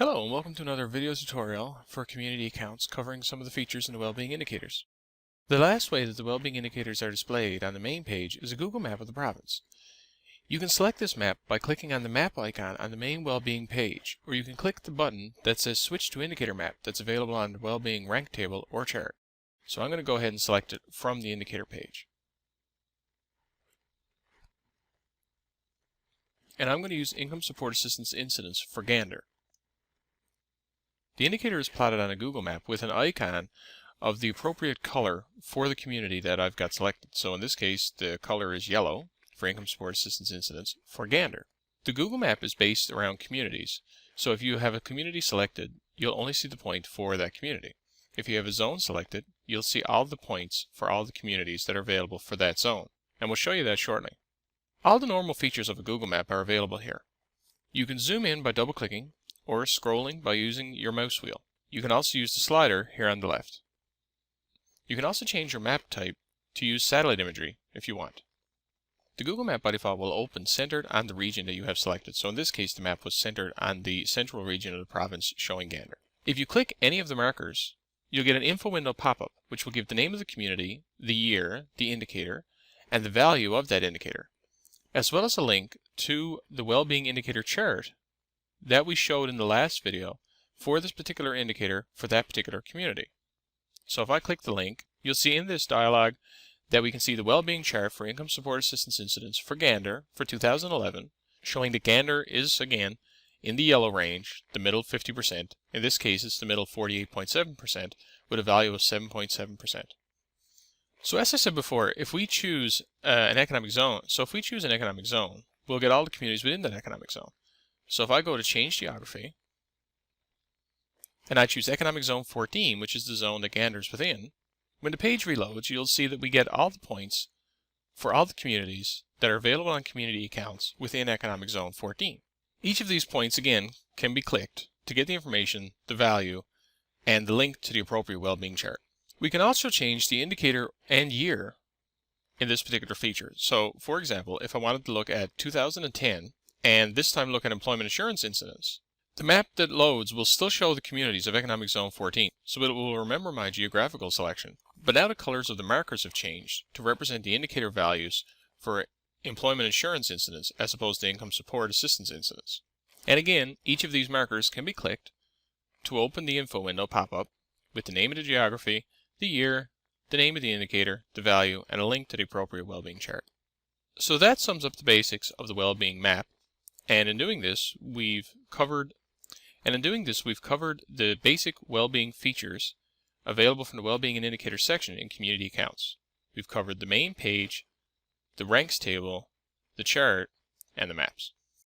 Hello and welcome to another video tutorial for community accounts covering some of the features in the Wellbeing Indicators. The last way that the Wellbeing Indicators are displayed on the main page is a Google map of the province. You can select this map by clicking on the map icon on the main Wellbeing page, or you can click the button that says Switch to Indicator Map that's available on the Wellbeing rank table or chart. So I'm going to go ahead and select it from the indicator page. And I'm going to use Income Support Assistance Incidents for Gander. The indicator is plotted on a Google map with an icon of the appropriate color for the community that I've got selected. So in this case, the color is yellow for Income Support Assistance Incidents for Gander. The Google map is based around communities. So if you have a community selected, you'll only see the point for that community. If you have a zone selected, you'll see all the points for all the communities that are available for that zone. And we'll show you that shortly. All the normal features of a Google map are available here. You can zoom in by double-clicking or scrolling by using your mouse wheel. You can also use the slider here on the left. You can also change your map type to use satellite imagery if you want. The Google map by default will open centered on the region that you have selected. So in this case, the map was centered on the central region of the province showing Gander. If you click any of the markers, you'll get an info window pop-up, which will give the name of the community, the year, the indicator, and the value of that indicator, as well as a link to the Wellbeing Indicator chart that we showed in the last video for this particular indicator for that particular community. So if I click the link, you'll see in this dialog that we can see the Wellbeing chart for Income Support Assistance Incidents for Gander for 2011, showing that Gander is, again, in the yellow range, the middle 50%. In this case, it's the middle 48.7% with a value of 7.7%. So as I said before, if we choose an economic zone, we'll get all the communities within that economic zone. So if I go to Change Geography, and I choose Economic Zone 14, which is the zone that Gander's within, when the page reloads, you'll see that we get all the points for all the communities that are available on community accounts within Economic Zone 14. Each of these points, again, can be clicked to get the information, the value, and the link to the appropriate Wellbeing chart. We can also change the indicator and year in this particular feature. So, for example, if I wanted to look at 2010, and this time look at employment insurance incidents, the map that loads will still show the communities of Economic Zone 14, so it will remember my geographical selection. But now the colors of the markers have changed to represent the indicator values for employment insurance incidents as opposed to income support assistance incidents. And again, each of these markers can be clicked to open the info window pop-up with the name of the geography, the year, the name of the indicator, the value, and a link to the appropriate Wellbeing chart. So that sums up the basics of the Wellbeing map. And in doing this, we've covered the basic Wellbeing features available from the Wellbeing and Indicators section in Community Accounts. We've covered the main page, the ranks table, the chart, and the maps.